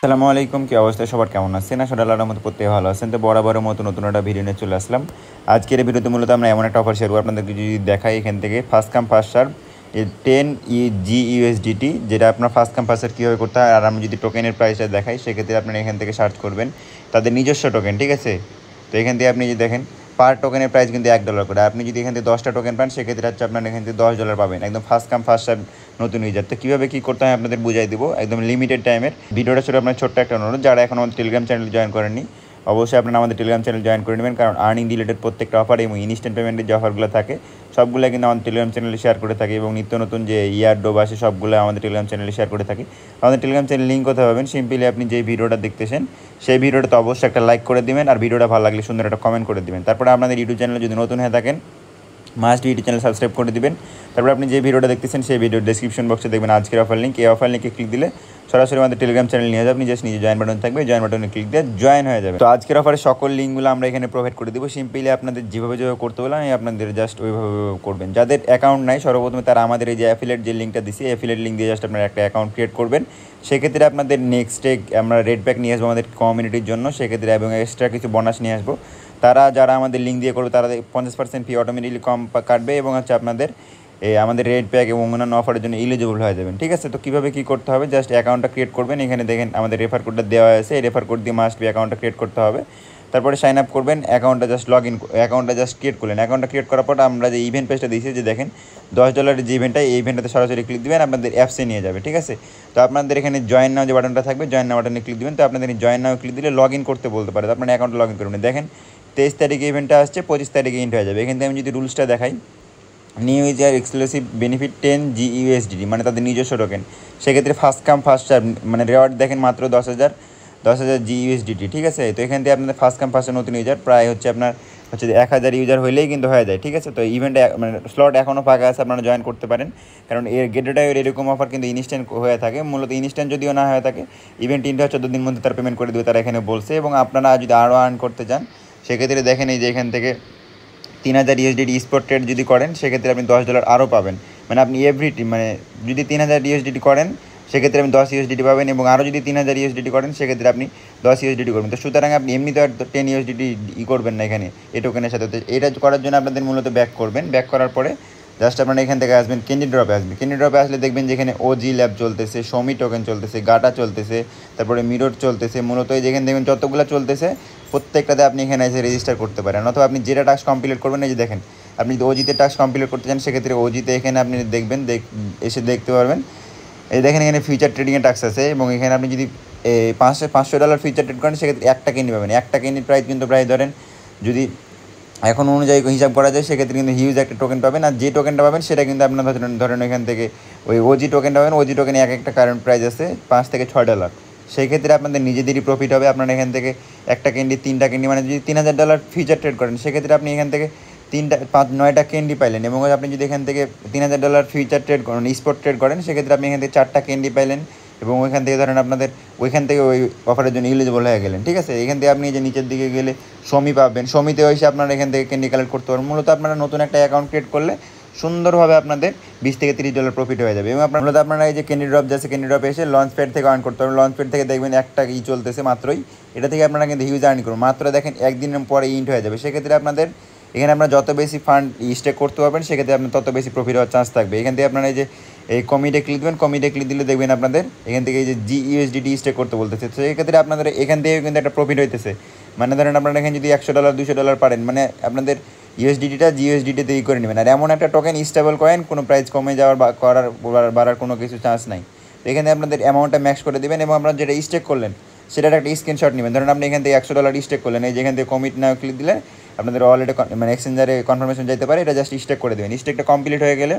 আসসালামু আলাইকুম, কি অবস্থা? সবার কেমন আছেন? আসলে আল্লাহর মতো প্রত্যেকে ভালো আছেন। তো বরাবরের মতো নতুন একটা ভিডিও নিয়ে চলে আসলাম। আজকের এই ভিডিওতে মূলত আমরা এমন একটা অফার শেয়ার করব, আপনাদেরকে যদি দেখাই এখান থেকে first come first serve 10 GUSDT, যেটা আপনার ফার্স্ট কাম ফার্স্ট সার্ভ কীভাবে করতে হয়। আর আমি যদি টোকেনের প্রাইসটা দেখাই, সেক্ষেত্রে আপনারা এখান থেকে সার্চ করবেন তাদের নিজস্ব টোকেন, ঠিক আছে? তো এখান থেকে আপনি যদি দেখেন পার টোকেনের প্রাইস কিন্তু $1 করে। আপনি যদি এখান থেকে 10টা টোকেন পান, সেক্ষেত্রে হচ্ছে আপনার এখান থেকে $10 পাবেন, একদম ফার্স্ট কাম ফার্স্ট সার্ভ নতুন ইউজার। তো কীভাবে কী করতে হয় আপনাদের বুঝাই দেবো একদম লিমিটেড টাইমের। ভিডিওটা ছিল আপনার ছোট্ট একটা অনুরোধ, যারা এখন আমাদের টেলিগ্রাম চ্যানেল জয়েন করেননি, অবশ্যই আপনারা আমাদের টেলিগ্রাম চ্যানেল জয়েন করে নেবেন, কারণ আর্নিং রিলেটেড প্রত্যেকটা অফার এবং ইনস্ট্যান্ট পেমেন্টের যে অফারগুলো থাকে সবগুলো কিন্তু আমাদের টেলিগ্রাম চ্যানেলে শেয়ার করে থাকি, এবং নিত্য নতুন যে ইয়ারড্রপ আসে সবগুলো আমাদের টেলিগ্রাম চ্যানেলে শেয়ার করে থাকি। আমাদের টেলিগ্রাম চ্যানেল লিঙ্ক কোথায় পাবেন? সিম্পলি আপনি যে ভিডিওটা দেখতেছেন সেই ভিডিওটাতে অবশ্যই একটা লাইক করে দিবেন, আর ভিডিওটা ভালো লাগলে সুন্দর একটা কমেন্ট করে দিবেন। তারপরে আপনাদের ইউটিউব চ্যানেলে যদি নতুন হয়ে থাকেন, মাস্ট ইউটিউব চ্যানেল সাবস্ক্রাইব করে দিবেন। তারপর আপনি যে ভিডিওটা দেখতেছেন সেই ভিডিওর ডেসক্রিপশন বক্সে দেখবেন আজকের অফার লিঙ্ক। এই অফার লিঙ্কে ক্লিক দিলে সরাসরি আমাদের টেলিগ্রাম চ্যানেল নিয়ে যাবে। আপনি জাস্ট নিজে জয়েন বাটন থাকবে, জয়েন বাটনে ক্লিক দিয়ে জয়েন হয়ে যাবে। তো আজকের অফারে সকল লিঙ্কগুলো আমরা এখানে প্রোভাইড করে দেবো। সিম্পলি আপনাদের যেভাবে করতে বললাম আপনাদের জাস্ট ওইভাবে করবেন। যাদের অ্যাকাউন্ট নাই, সর্বপ্রথমে তারা আমাদের এই যে অ্যাফিলিয়েট যে লিঙ্কটা দিচ্ছি, অ্যাফিলিয়েট লিঙ্ক দিয়ে জাস্ট আপনারা একটা অ্যাকাউন্ট ক্রিয়েট করবেন। সেক্ষেত্রে আপনাদের নেক্সটে আমরা রেড প্যাক নিয়ে আসবো আমাদের কমিউনিটির জন্য, সেক্ষেত্রে এবং এক্সট্রা কিছু বোনাস নিয়ে আসবো। তারা যারা আমাদের লিঙ্ক দিয়ে করবে তারা 50% ফি অটোমেটিকলি কম কাটবে, এবং হচ্ছে আপনাদের আমাদের রেড প্যাক এবং অন্যান্য অফারের জন্য এলিজিবল হয়ে যাবেন, ঠিক আছে? তো কীভাবে কী করতে হবে, জাস্ট অ্যাকাউন্টটা ক্রিয়েট করবেন। এখানে দেখেন আমাদের রেফার কোডটা দেওয়া আছে, এই রেফার কোড দিয়ে মাস্ট বি অ্যাকাউন্টটা ক্রিয়েট করতে হবে। তারপরে সাইন আপ করবেন, অ্যাকাউন্টটা জাস্ট অ্যাকাউন্টটা জাস্ট ক্রিয়েট করলেন। অ্যাকাউন্টটা ক্রিয়েট করার পর আমরা যে ইভেন্ট পেজটা দিয়েছি, যে দেখেন $10 যে ইভেন্টটা, এই ইভেন্টটাতে সরাসরি ক্লিক দিবেন, আপনাদের অ্যাপসে নিয়ে যাবে, ঠিক আছে? তো আপনাদের এখানে জয়েন নাও যে বাটনটা থাকবে, জয়েন নাও বাটনে ক্লিক দিবেন। তো আপনাদের জয়েন নাও ক্লিক দিলে লগ ইন করতে বলতে পারে, তো আপনার অ্যাকাউন্টে লগ ইন করবেন। দেখেন 23 তারিখে ইভেন্টটা আসছে, 25 তারিখে ইন্ট হয়ে যাবে। এখান থেকে আমি যদি রুলসটা দেখাই, new user exclusive benefit 10 GUSDT, মানে তাদের নিজস্ব টোকেন। সেক্ষেত্রে ফার্স্ট কাম ফার্স্ট সার্ভ, মানে রেওয়ার্ড দেখেন মাত্র 10,000 GUSDT, ঠিক আছে? তো এখান থেকে আপনাদের ফার্স্ট কাম ফার্স্ট নতুন ইউজার প্রায় হচ্ছে আপনার 1000 ইউজার হলেই কিন্তু হয়ে যায়, ঠিক আছে? তো ইভেন্টে মানে স্লট এখনও ফাঁকা আছে, আপনারা জয়েন করতে পারেন, কারণ এর গেটেটাইয়ের এরকম অফার কিন্তু ইনস্ট্যান্ট হয়ে থাকে। মূলত ইনস্ট্যান্ট যদিও না হয়ে থাকে, ইভেন্ট 14 দিন মধ্যে তার পেমেন্ট করে দেবে, তারা এখানে বলছে। এবং আপনারা যদি আরও আর্ন করতে চান, সেক্ষেত্রে দেখেন এই যে এখান থেকে 3000 USDT স্পট ট্রেড যদি করেন, সেক্ষেত্রে আপনি $10 আরও পাবেন। মানে আপনি মানে যদি 3000 USDT করেন, সেক্ষেত্রে আপনি 10 USDT পাবেন, এবং আরও যদি 3000 USDT করেন, সেক্ষেত্রে আপনি 10 USDT করবেন। তো সুতরাং আপনি এমনিতে আর 10 USDT করবেন না এখানে এই টোকেনের সাথে। তো এটা করার জন্য আপনাদের মূলত ব্যাক করবেন। ব্যাক করার পরে জাস্ট আপনারা এখান থেকে আসবেন, ক্যান্ডি ড্রপে আসবেন। ক্যান্ডি ড্রপে আসলে দেখবেন যেখানে ওজি ল্যাব চলতেছে, শমি টোকেন চলতেছে, গাটা চলতেছে, তারপরে মিরর চলতেছে। মূলত এই যেখানে দেখবেন যতগুলো চলতেছে প্রত্যেকটাতে আপনি এখানে এসে রেজিস্টার করতে পারেন, অথবা আপনি যেটা টাস্ক কমপ্লিট করবেন, এই যে দেখেন আপনি যদি ওজিতে টাস্ক কমপ্লিট করতে চান, সেক্ষেত্রে ওজিতে এখানে আপনি দেখবেন, এসে দেখতে পারবেন। এই দেখেন এখানে ফিউচার ট্রেডিংয়ের টাস্ক আছে, এবং এখানে আপনি যদি $500 ফিউচার ট্রেড করেন, সেক্ষেত্রে একটা ক্যান্ডি পাবেন। একটা ক্যান্ডির প্রাইস কিন্তু প্রায় ধরেন যদি এখন অনুযায়ী হিসাব করা যায়, সেক্ষেত্রে কিন্তু হিউজ একটা টোকেন পাবেন। আর যে টোকেনটা পাবেন সেটা কিন্তু আপনার ধরেন এখান থেকে ওই ওজি টোকেনটা পাবেন। ওজি টোকেনে একটা কারেন্ট প্রাইস আছে $5 থেকে $6। সেই ক্ষেত্রে আপনাদের নিজেদেরই প্রফিট হবে। আপনারা এখান থেকে একটা ক্যান্ডি 3টা ক্যান্ডি, মানে যদি $3000 ফিউচার ট্রেড করেন, সেক্ষেত্রে আপনি এখান থেকে 9টা ক্যান্ডি পাইলেন। এবং আপনি যদি এখান থেকে $3000 ফিউচার ট্রেড করেন, স্পট ট্রেড করেন, সেক্ষেত্রে আপনি এখান থেকে 4টা ক্যান্ডি পাইলেন, এবং ওইখান থেকে ধরেন আপনাদের ওইখান থেকে ওই অফারের জন্য এলিজিবল হয়ে গেলেন, ঠিক আছে? এখান থেকে আপনি যে নিচের দিকে গেলে শমি পাবেন, শমিতে এসে আপনারা এখান থেকে ক্যান্ডি কালেক্ট করতে পারবেন। মূলত আপনারা নতুন একটা অ্যাকাউন্ট ক্রিয়েট করলে সুন্দরভাবে আপনাদের $20 থেকে $30 প্রফিট হয়ে যাবে। এবং আপনারা এই যে ক্যান্ডি ড্রপ যাচ্ছে, ক্যান্ডি ড্রপে এসে লঞ্চ প্যাড থেকে আর্ন করতে পারবেন। লঞ্চ প্যাড থেকে দেখবেন একটা চলতেছে মাত্রই, এটা থেকে আপনারা কিন্তু হিউজ আর্ন করুন। মাত্র দেখেন একদিনের পরে ইন্ট হয়ে যাবে। সেক্ষেত্রে আপনাদের এখানে আপনারা যত বেশি ফান্ড স্টেক করতে পারবেন, সেক্ষেত্রে আপনার তত বেশি প্রফিট হওয়ার চান্স থাকবে। এখান থেকে আপনারা এই যে এই কমিটে ক্লিক দেবেন, কমিটে ক্লিক দিলে দেখবেন আপনাদের এখান থেকে এই যে GUSDT স্টেক করতে বলতেছে। তো সেক্ষেত্রে আপনাদের এখান থেকে কিন্তু একটা প্রফিট হইতেছে। মানে ধরেন আপনারা এখানে যদি $100 $200 পারেন, মানে আপনাদের USDTটা GUSDTতে করে নেবেন। আর এমন একটা টোকেন স্টেবল কয়েন, কোনো প্রাইস কমে যাওয়ার বা বাড়ার কোনো কিছু চান্স নাই। তো এখানে আপনাদের অ্যামাউন্টটা ম্যাক্স করে দেবেন, এবং আপনারা যেটা স্টেক করলেন সেটার একটা স্ক্রিনশট নেবেন। ধরেন আপনি এখান থেকে $100 স্টেক করলেন, এই যেখান থেকে কমিট নাও ক্লিক দিলে আপনাদের অলরেডি মানে এক্সচেঞ্জারে কনফার্মেশন যেতে পারে, এটা জাস্ট স্টেক করে দেবেন। স্টেকটা কমপ্লিট হয়ে গেলে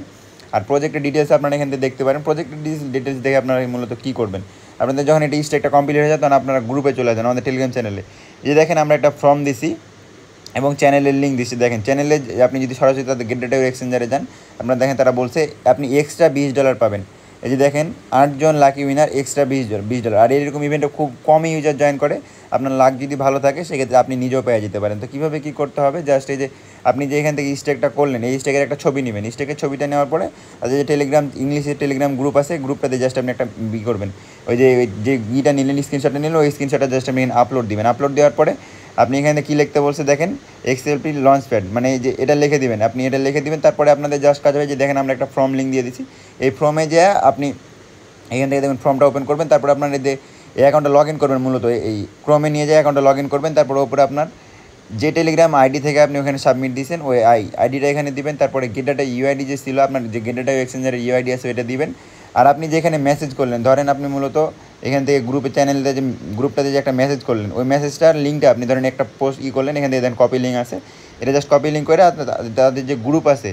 আর প্রজেক্টের ডিটেলস আপনারা এখান থেকে দেখতে পারেন। প্রজেক্টের ডিটেলস দেখে আপনারা মূলত কী করবেন, আপনাদের যখন এটা স্টেকটা কমপ্লিট হয়ে যায়, তখন আপনারা গ্রুপে চলে যান আমাদের টেলিগ্রাম চ্যানেলে। যে দেখেন আমরা একটা ফর্ম দিছি এবং চ্যানেলের লিঙ্ক দিচ্ছি। দেখেন চ্যানেলে আপনি যদি সরাসরি তাদের গেটডেটার এক্সচেঞ্জারে যান, আপনারা দেখেন তারা বলছে আপনি এক্সট্রা $20 পাবেন। এই যে দেখেন 8 জন লাকি উইনার, এক্সট্রা $20। আর এরকম ইভেন্টে খুব কমই ইউজার জয়েন করে। আপনার লাক যদি ভালো থাকে, সেক্ষেত্রে আপনি নিজেও পেয়ে যেতে পারেন। তো কীভাবে কী করতে হবে, জাস্ট এই যে আপনি যে এখান থেকে স্টেকটা করলেন এই স্টেকের একটা ছবি নেবেন, স্টেকের ছবিটা নেওয়ার পরে আর যে টেলিগ্রাম ইংলিশে টেলিগ্রাম গ্রুপ আছে গ্রুপটাতে জাস্ট আপনি একটা করবেন, ওই যে ইটা নিলেন স্ক্রিনশটটা নিলেন ওই স্ক্রিনশটটা জাস্ট আপনি আপলোড দিবেন। আপলোড দেওয়ার পরে আপনি এখানে কী লিখতে বলছে দেখেন এক্সএলপি লঞ্চ প্যাড, মানে যে এটা লিখে দিবেন, আপনি এটা লিখে দিবেন। তারপরে আপনাদের জাস্ট কাজ হবে যে দেখেন আমরা একটা ফর্ম লিঙ্ক দিয়ে দিচ্ছি, এই ফর্মে যে আপনি এখান থেকে দেখবেন ফর্মটা ওপেন করবেন। তারপরে আপনার এই অ্যাকাউন্টটা লগ ইন করবেন, মূলত এই ক্রমে নিয়ে যায় অ্যাকাউন্টটা লগ ইন করবেন। তারপরে ওপরে আপনার যে টেলিগ্রাম আইডি থেকে আপনি ওখানে সাবমিট দিয়েছেন ওই আইডিটা এখানে দিবেন। তারপরে গেটাটা ইউআইডি যে ছিল আপনার যে গেটাটা এক্সচেঞ্জারের ইউআইডি আছে ওইটা দিবেন। আর আপনি যেখানে মেসেজ করলেন, ধরেন আপনি মূলত এখান থেকে গ্রুপে চ্যানেলতে যে গ্রুপটাতে যে একটা মেসেজ করলেন ওই মেসেজটার লিঙ্কটা আপনি ধরেন একটা পোস্ট করলেন, এখান থেকে দেন কপি লিঙ্ক আছে, এটা জাস্ট কপি লিঙ্ক করে তাদের যে গ্রুপ আছে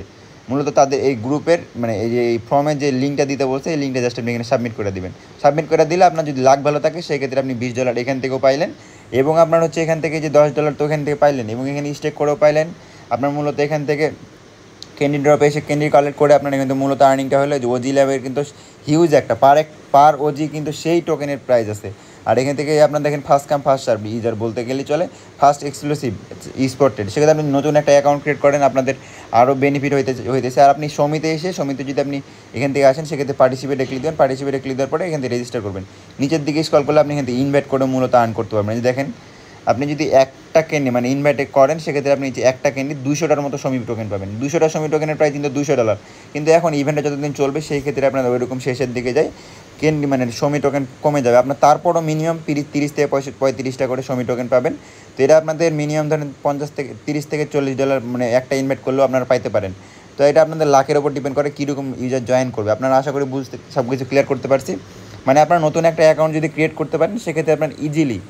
মূলত তাদের এই গ্রুপের মানে এই যে এই ফর্মের যে লিঙ্কটা দিতে বলছে এই লিঙ্কটা জাস্ট আপনি এখানে সাবমিট করে দেবেন। সাবমিট করে দিলে আপনার যদি লাক ভালো থাকে সেক্ষেত্রে আপনি $20 এখান থেকেও পাইলেন, এবং আপনার হচ্ছে এখান থেকে যে $10 তো এখান থেকে পাইলেন, এবং এখানে স্টেক করেও পাইলেন। আপনার মূলত এখান থেকে ক্যান্ডি ড্রপে এসে ক্যান্ডি কালেক্ট করে আপনার কিন্তু মূলত আর্নিংটা হলো যে ওজি ল্যাবের কিন্তু হিউজ একটা পার ওজি কিন্তু সেই টোকেনের প্রাইস আছে। আর এখান থেকে আপনার দেখেন ফার্স্ট কাম ফার্স্ট সার্ভ ইজার বলতে গেলেই চলে, ফার্স্ট এক্সক্লুসিভ স্পটেড, সেক্ষেত্রে আপনি নতুন একটা অ্যাকাউন্ট ক্রিয়েট করেন আপনাদের আরও বেনিফিট হইতেছে। আর আপনি সমিতে এসে সমিতে যদি আপনি এখান থেকে আসেন সেক্ষেত্রে পার্টিসিপেটে ক্লিক দেবেন, পার্টিসিপেটে ক্লিক দেওয়ার পরে এখান থেকে রেজিস্টার করবেন। নিচের দিকে স্ক্রল করলে আপনি এখান থেকে ইনভাইট করে মূলত আর্ন করতে পারবেন। দেখেন আপনি যদি একটা ক্যান্ডি মানে ইনভাইট করেন সেক্ষেত্রে আপনি যে একটা ক্যান্ডি 200টার মতো সমী টোকেন পাবেন। 200টা সমী টোকেনের প্রাইস কিন্তু $200, কিন্তু এখন ইভেন্টটা যতদিন চলবে সেই ক্ষেত্রে আপনার ওইরকম শেষের দিকে যায় ক্যান্ডি মানে সমী টোকেন কমে যাবে। আপনার তারপরও মিনিমাম 30 থেকে 35টা করে সমী টোকেন পাবেন। তো এটা আপনাদের মিনিমাম ধরেন 50 থেকে 30 থেকে $40 মানে একটা ইনভাইট করলেও আপনারা পাইতে পারেন। তো এটা আপনাদের লাখের ওপর ডিপেন্ড করে কীরকম ইউজার জয়েন করবে। আপনারা আশা করি বুঝতে সব কিছু ক্লিয়ার করতে পারছি। মানে আপনার নতুন একটা অ্যাকাউন্ট যদি ক্রিয়েট করতে পারেন সেক্ষেত্রে আপনার ইজিলি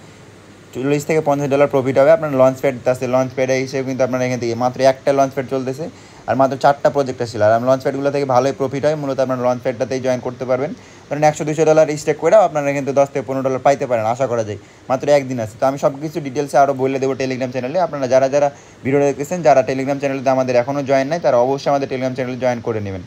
$40 থেকে $50 প্রফিট হবে। আপনার লঞ্চ প্যাড আছে, লঞ্চ প্যাডে হিসেবে কিন্তু আপনার এখান থেকে মাত্র একটা লঞ্চ প্যাড চলতেছে আর মাত্র 4টা প্রজেক্ট ছিল। আর লঞ্চ প্যাডগুলো থেকে ভালোই প্রফিট হয়, মূলত আপনার লঞ্চ প্যাডটাতেই জয়েন করতে পারবেন। ধরেন $100-200 স্টেক করেও আপনারা কিন্তু $10 থেকে $15 পাইতে পারেন আশা করা যায়, মাত্র একদিন আছে। তো আমি সব কিছু ডিটেলসে আরও বলে দেবো টেলিগ্রাম চ্যানেলে। আপনারা যারা ভিডিওটা দেখতেছেন যারা টেলিগ্রাম চ্যানেলে আমাদের এখনও জয়েন নাই তারা অবশ্যই আমাদের টেলিগ্রাম চ্যানেলে জয়েন করে নেবেন।